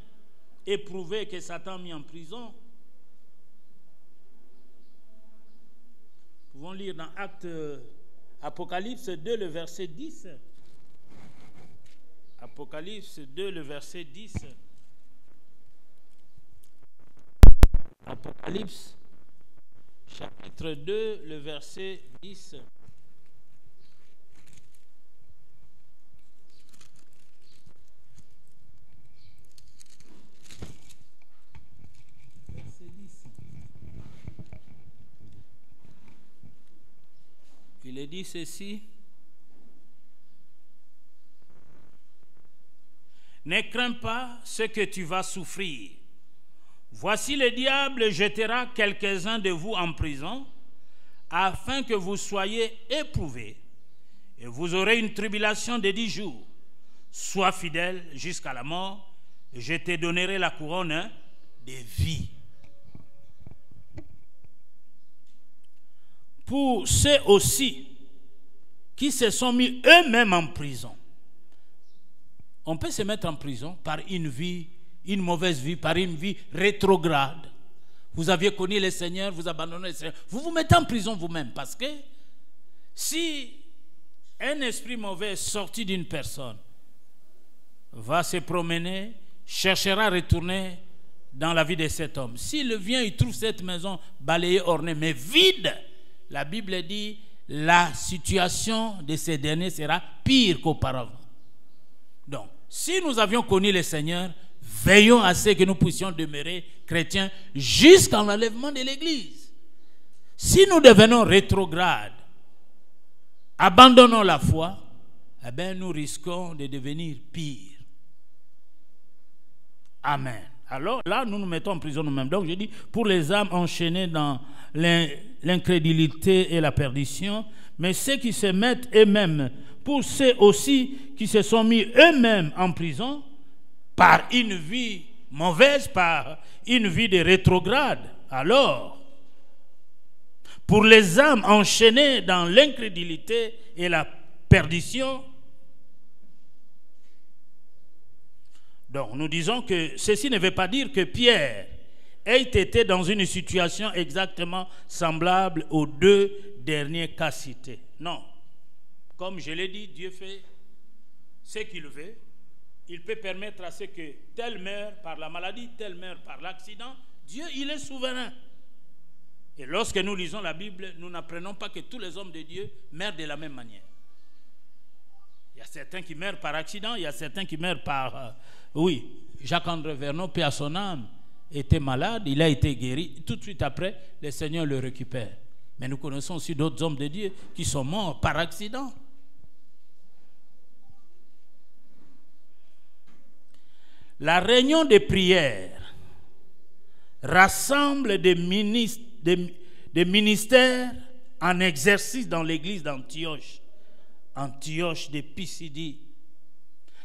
éprouvés que Satan a mis en prison. Nous pouvons lire dans Apocalypse 2, le verset 10. Apocalypse 2, le verset 10. Apocalypse, chapitre 2, le verset 10. Verset 10. Il est dit ceci. Ne crains pas ce que tu vas souffrir. Voici le diable jettera quelques-uns de vous en prison, afin que vous soyez éprouvés, et vous aurez une tribulation de 10 jours. Sois fidèle jusqu'à la mort, et je te donnerai la couronne de vie. Pour ceux aussi qui se sont mis eux-mêmes en prison. On peut se mettre en prison par une vie, une mauvaise vie, par une vie rétrograde. Vous aviez connu le Seigneur, vous abandonnez le Seigneur. Vous vous mettez en prison vous-même parce que si un esprit mauvais sorti d'une personne va se promener, cherchera à retourner dans la vie de cet homme. S'il vient, il trouve cette maison balayée, ornée, mais vide, la Bible dit la situation de ces derniers sera pire qu'auparavant. Donc, si nous avions connu le Seigneur, veillons à ce que nous puissions demeurer chrétiens jusqu'à l'enlèvement de l'Église. Si nous devenons rétrogrades, abandonnons la foi, eh bien, nous risquons de devenir pires. Amen. Alors là, nous nous mettons en prison nous-mêmes. Donc, je dis, pour les âmes enchaînées dans l'incrédulité et la perdition, mais ceux qui se mettent eux-mêmes, pour ceux aussi qui se sont mis eux-mêmes en prison, par une vie mauvaise, par une vie de rétrograde. Alors, pour les âmes enchaînées dans l'incrédulité et la perdition, donc nous disons que ceci ne veut pas dire que Pierre ait été dans une situation exactement semblable aux deux derniers cas cités. Non. Comme je l'ai dit, Dieu fait ce qu'il veut. Il peut permettre à ce que tel meure par la maladie, tel meure par l'accident. Dieu, il est souverain. Et lorsque nous lisons la Bible, nous n'apprenons pas que tous les hommes de Dieu meurent de la même manière. Il y a certains qui meurent par accident, il y a certains qui meurent par... oui, Jacques-André Vernon, paix à son âme, était malade, il a été guéri. Tout de suite après, le Seigneur le récupère. Mais nous connaissons aussi d'autres hommes de Dieu qui sont morts par accident. La réunion de prière rassemble des ministères en exercice dans l'église d'Antioche. Antioche de Pisidie.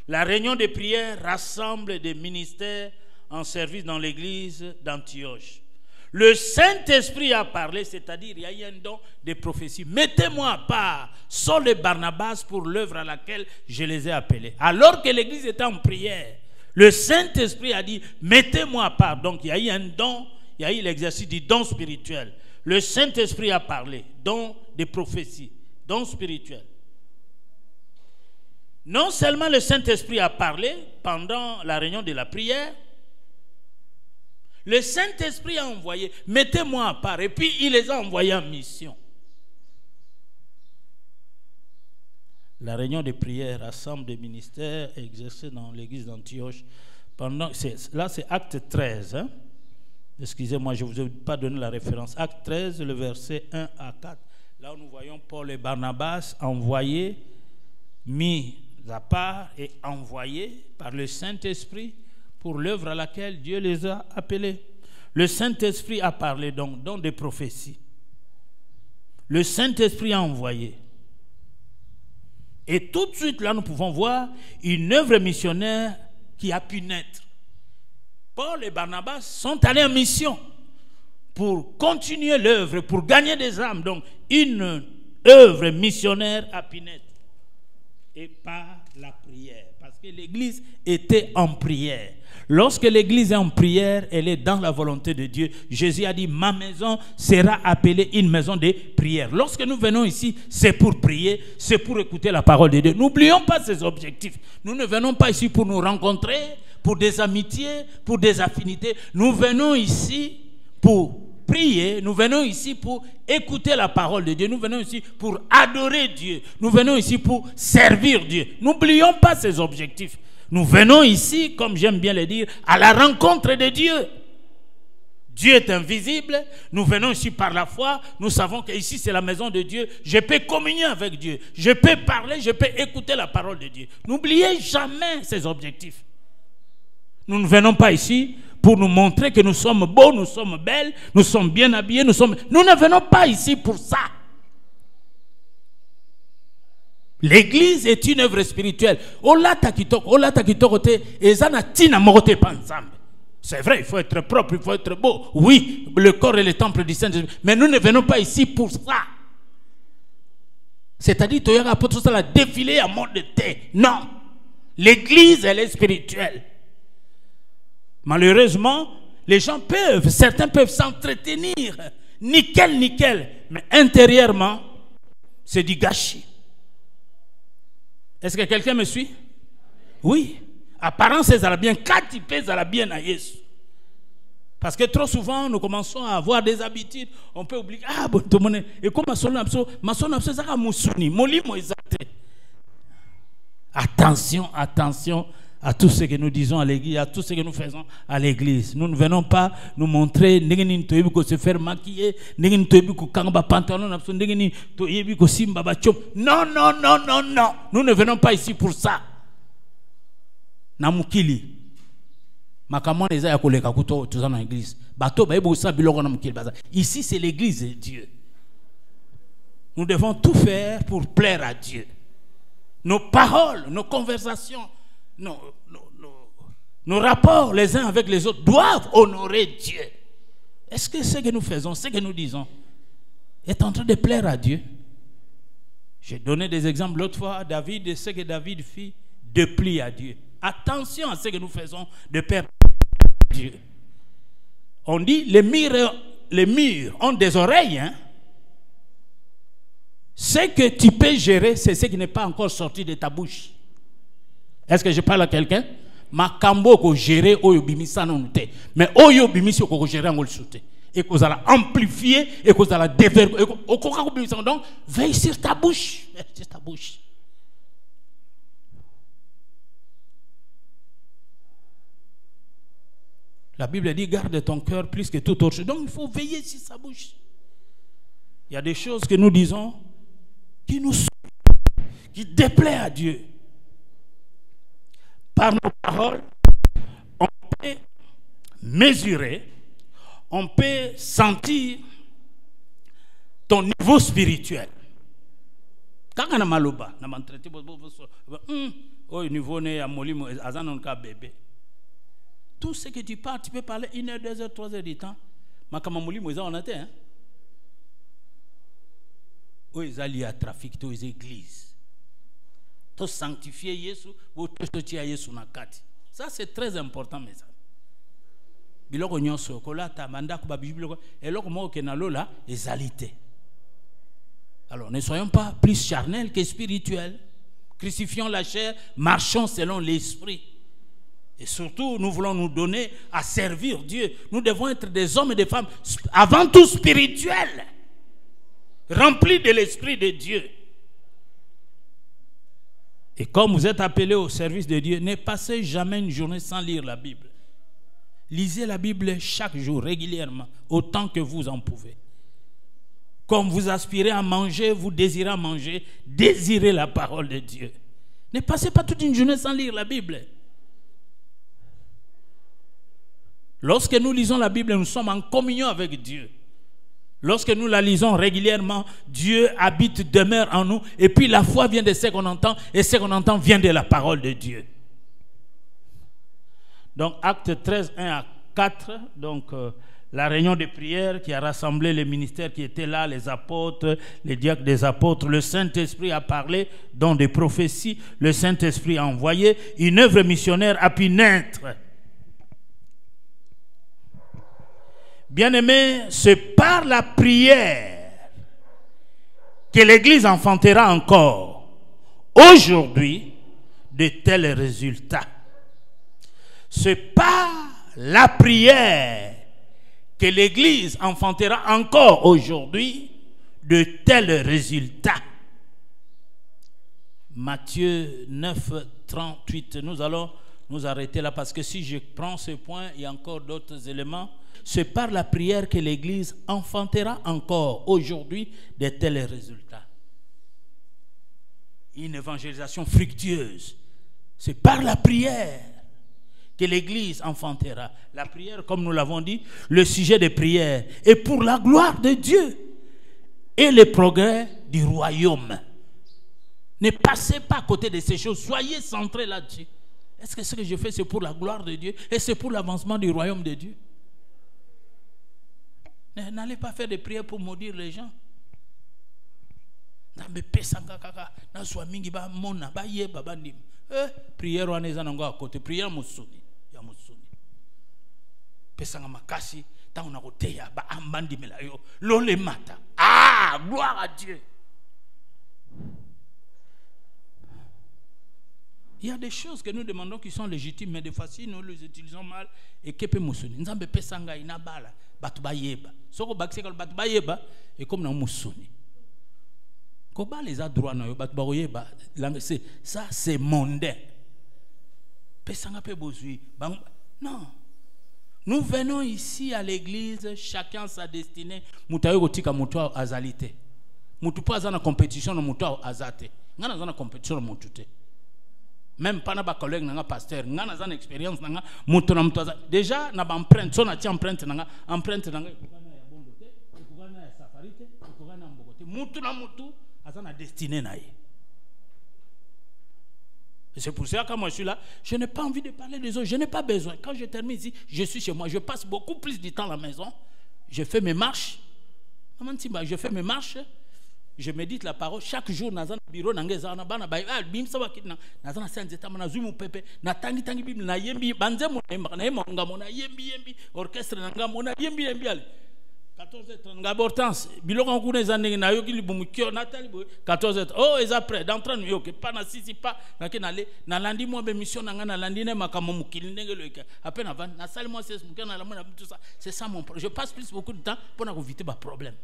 La réunion de prière rassemble des ministères en service dans l'église d'Antioche. Le Saint-Esprit a parlé, c'est-à-dire il y a eu un don de prophétie. Mettez-moi à part Saul et Barnabas pour l'œuvre à laquelle je les ai appelés. Alors que l'église était en prière, le Saint-Esprit a dit, mettez-moi à part. Donc il y a eu un don, il y a eu l'exercice du don spirituel. Le Saint-Esprit a parlé, don de prophétie, don spirituel. Non seulement le Saint-Esprit a parlé pendant la réunion de la prière, le Saint-Esprit a envoyé, mettez-moi à part, et puis il les a envoyés en mission. La réunion de prière rassemble des ministères exercés dans l'église d'Antioche. Là, c'est acte 13. Hein? Excusez-moi, je ne vous ai pas donné la référence. Acte 13, le verset 1 à 4. Là où nous voyons Paul et Barnabas envoyés, mis à part et envoyés par le Saint-Esprit pour l'œuvre à laquelle Dieu les a appelés. Le Saint-Esprit a parlé donc dans des prophéties. Le Saint-Esprit a envoyé. Et tout de suite, là, nous pouvons voir une œuvre missionnaire qui a pu naître. Paul et Barnabas sont allés en mission pour continuer l'œuvre, pour gagner des âmes. Donc, une œuvre missionnaire a pu naître. Et par la prière. Parce que l'Église était en prière. Lorsque l'Église est en prière, elle est dans la volonté de Dieu. Jésus a dit, ma maison sera appelée une maison de prière. Lorsque nous venons ici, c'est pour prier, c'est pour écouter la parole de Dieu. N'oublions pas ces objectifs. Nous ne venons pas ici pour nous rencontrer, pour des amitiés, pour des affinités. Nous venons ici pour prier, nous venons ici pour écouter la parole de Dieu, nous venons ici pour adorer Dieu, nous venons ici pour servir Dieu. N'oublions pas ces objectifs. Nous venons ici, comme j'aime bien le dire, à la rencontre de Dieu. Dieu est invisible, nous venons ici par la foi, nous savons qu'ici c'est la maison de Dieu, je peux communier avec Dieu, je peux parler, je peux écouter la parole de Dieu. N'oubliez jamais ces objectifs. Nous ne venons pas ici pour nous montrer que nous sommes beaux, nous sommes belles, nous sommes bien habillés, nous ne venons pas ici pour ça. L'église est une œuvre spirituelle. C'est vrai, il faut être propre, il faut être beau. Oui, le corps est le temple du Saint-Esprit. Mais nous ne venons pas ici pour ça. C'est-à-dire, tu as tout ça défilé à mode de thé. Non. L'église, elle est spirituelle. Malheureusement, les gens certains peuvent s'entretenir. Nickel. Mais intérieurement, c'est du gâchis. Est-ce que quelqu'un me suit? Oui. Apparence est bien, katipé est bien à Yesu. Parce que trop souvent, nous commençons à avoir des habitudes. On peut oublier. Ah, bon, tout le monde. Et comme attention à tout ce que nous disons à l'église, à tout ce que nous faisons à l'église. Nous ne venons pas nous montrer se faire maquiller, non. Nous ne venons pas ici pour ça. Namukili. Ici, c'est l'église de Dieu. Nous devons tout faire pour plaire à Dieu. Nos paroles, nos conversations, nos rapports les uns avec les autres doivent honorer Dieu. Est-ce que ce que nous faisons, ce que nous disons est en train de plaire à Dieu? J'ai donné des exemples l'autre fois. David, ce que David fit, déplie à Dieu. Attention à ce que nous faisons de plaire à Dieu. On dit les murs ont des oreilles. Hein? Ce que tu peux gérer, c'est ce qui n'est pas encore sorti de ta bouche. Est-ce que je parle à quelqu'un? Makambo ko gérer oyo bimisa non te. Mais oyo bimisi ko gérer ngol soute. Et qu'on allait amplifier et qu'on allait déverser. Donc veille sur ta bouche. Sur ta bouche. La Bible dit garde ton cœur plus que toute autre chose. Donc il faut veiller sur sa bouche. Il y a des choses que nous disons qui nous qui déplaît à Dieu. Par nos paroles, on peut mesurer, on peut sentir ton niveau spirituel. Quand on a maloba, on a traité au niveau né à molimo azanonka bébé. Tout ce que tu parles, tu peux parler 1 heure, 2 heures, 3 heures du temps. Mais comme molimo on a hein. Où ils allaient à trafic aux églises. Tout sanctifier Jésus, ou tout Jésus na kati. Ça c'est très important mes amis. Biloko nyonso kola ta manda ko ba bible et loko mo ke na lola ezalité. Alors ne soyons pas plus charnels que spirituels. Crucifions la chair, marchons selon l'esprit. Et surtout, nous voulons nous donner à servir Dieu. Nous devons être des hommes et des femmes avant tout spirituels, remplis de l'esprit de Dieu. Et comme vous êtes appelés au service de Dieu, ne passez jamais une journée sans lire la Bible. Lisez la Bible chaque jour, régulièrement, autant que vous en pouvez. Comme vous aspirez à manger, vous désirez à manger, désirez la parole de Dieu. Ne passez pas toute une journée sans lire la Bible. Lorsque nous lisons la Bible, nous sommes en communion avec Dieu. Lorsque nous la lisons régulièrement, Dieu habite, demeure en nous. Et puis la foi vient de ce qu'on entend. Et ce qu'on entend vient de la parole de Dieu. Donc acte 13, 1 à 4. Donc la réunion de prière qui a rassemblé les ministères qui étaient là, les apôtres, les diacres des apôtres. Le Saint-Esprit a parlé dans des prophéties. Le Saint-Esprit a envoyé. Une œuvre missionnaire a pu naître. Bien-aimés, c'est par la prière que l'Église enfantera encore aujourd'hui de tels résultats. C'est par la prière que l'Église enfantera encore aujourd'hui de tels résultats. Matthieu 9, 38. Nous allons nous arrêter là parce que si je prends ce point, il y a encore d'autres éléments. C'est par la prière que l'Église enfantera encore aujourd'hui de tels résultats. Une évangélisation fructueuse. C'est par la prière que l'Église enfantera. La prière, comme nous l'avons dit, le sujet de prière est pour la gloire de Dieu et le progrès du royaume. Ne passez pas à côté de ces choses. Soyez centrés là-dessus. Est-ce que ce que je fais, c'est pour la gloire de Dieu et c'est pour l'avancement du royaume de Dieu? N'allez pas faire des prières pour maudire les gens. Prière à côté, prière musuni, ya musuni. Pesanga makasi, tant on a ba ambandi melayo, lole mata. Ah, gloire à Dieu. Il y a des choses que nous demandons qui sont légitimes, mais des fois si nous les utilisons mal et que peut musuni. Nzambe pesanga inabala, batuba yeba. Soko bakse batuba yeba et comme na musuni. Koba les a droit na yo batuba yeba. Ça c'est mondain. Pesanga pe bozui. Non. Nous venons ici à l'église, chacun sa destinée. Mutayo kotika mutua azalité. Mutupa azana compétition na mutua azate. Ngana azana compétition na mutute. Même pas na ba collègue na pasteur, ngana azana expérience na mutu na mutua. Déjà na ba empreinte, so na ti empreinte na empreinte na ekugana ya bondote, ekugana ya safarite, ekugana ya mbogote. Mutu na mutu azana destinée na ye. C'est pour ça que moi je suis là, je n'ai pas envie de parler des autres, je n'ai pas besoin. Quand je termine ici, je suis chez moi, je passe beaucoup plus de temps à la maison, je fais mes marches, je fais mes marches, je médite la parole, chaque jour, dans un bureau, dans un orchestre, 14h30 Hortense biloko ngune zanenge na yo kili bumukio natali 14h oh eza prêt d'entrer nous yo que pas na sisi pas na kenale na landi mo be mission na ngana landi ne makamo mukili ndenge loika après na van na sali mo c'est mukana la mona tout ça c'est ça mon problème. Je passe plus beaucoup de temps pour na éviter ba problème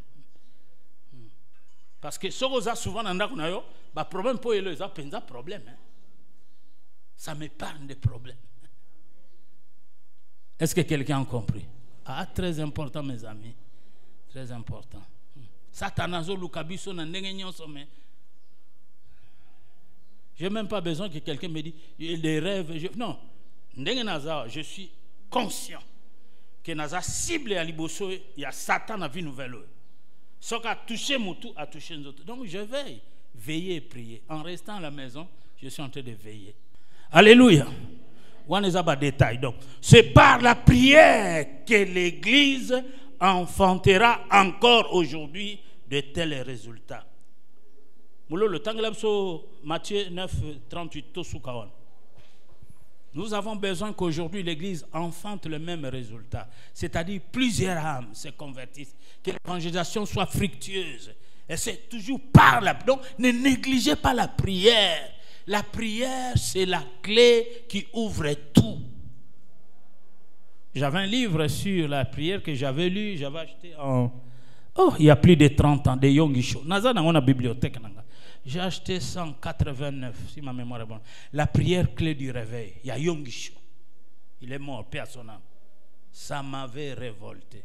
parce que soko za souvent na ndako na yo ba problème pour elo za penza problème ça m'épargne des problèmes. Est-ce que quelqu'un a compris? Ah, très important mes amis. Très important. Satanazo lukabiso na ndenge nyonso mais j'ai même pas besoin que quelqu'un me dise des rêves. Non, ndenge naza, je suis conscient que naza cible à liboso il y a Satan à vie nouvelle. Ce qui a touché Moutou a touché nous autres. Donc je veille, veiller et prier. En restant à la maison, je suis en train de veiller. Alléluia. Détail. Donc, c'est par la prière que l'Église enfantera encore aujourd'hui de tels résultats. Matthieu 9, 38. Nous avons besoin qu'aujourd'hui l'Église enfante le même résultat. C'est-à-dire plusieurs âmes se convertissent, que l'évangélisation soit fructueuse. Et c'est toujours par la... Donc, ne négligez pas la prière. La prière, c'est la clé qui ouvre tout. J'avais un livre sur la prière que j'avais lu, j'avais acheté en... Oh, il y a plus de 30 ans, de Yongisho. Naza dans la bibliothèque. J'ai acheté 189, si ma mémoire est bonne. La prière clé du réveil. Il y a Yongisho. Il est mort, paix à son âme. Ça m'avait révolté.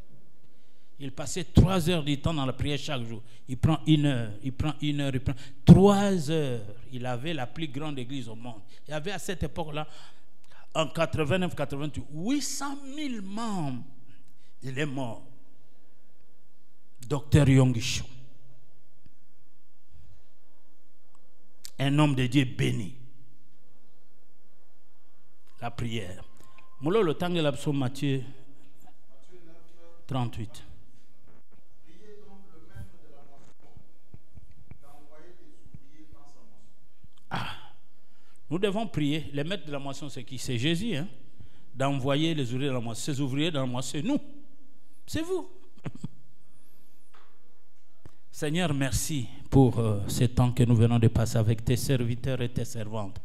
Il passait 3 heures du temps dans la prière chaque jour. Il prend 1 heure, il prend 1 heure, il prend 3 heures. Il avait la plus grande église au monde. Il y avait à cette époque-là, en 89-88, 800 000 membres. Il est mort. Docteur Yonggi. Un homme de Dieu béni. La prière. Moulot le temps de l'absolu Matthieu 38. Priez donc le maître de la moisson d'envoyer des ouvriers dans sa moisson. Ah, nous devons prier. Les maîtres de la moisson, c'est qui? C'est Jésus, hein? D'envoyer les ouvriers dans la moisson. Ces ouvriers dans la moisson, c'est nous. C'est vous. Seigneur, merci pour ce temps que nous venons de passer avec tes serviteurs et tes servantes.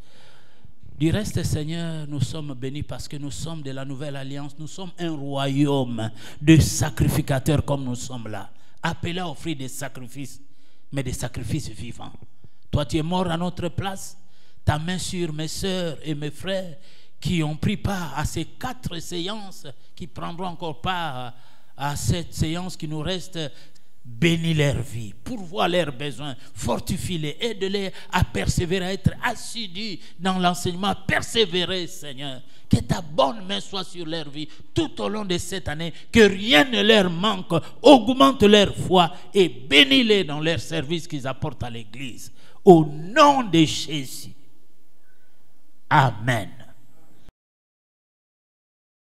Du reste, Seigneur, nous sommes bénis parce que nous sommes de la nouvelle alliance. Nous sommes un royaume de sacrificateurs comme nous sommes là. Appelés à offrir des sacrifices, mais des sacrifices vivants. Toi, tu es mort à notre place. Ta main sur mes sœurs et mes frères qui ont pris part à ces 4 séances, qui prendront encore part à cette séance qui nous reste. Bénis leur vie, pourvois leurs besoins, fortifie-les, aide-les à persévérer, à être assidus dans l'enseignement, persévérer, Seigneur. Que ta bonne main soit sur leur vie tout au long de cette année, que rien ne leur manque, augmente leur foi et bénis-les dans leur service qu'ils apportent à l'Église. Au nom de Jésus. Amen.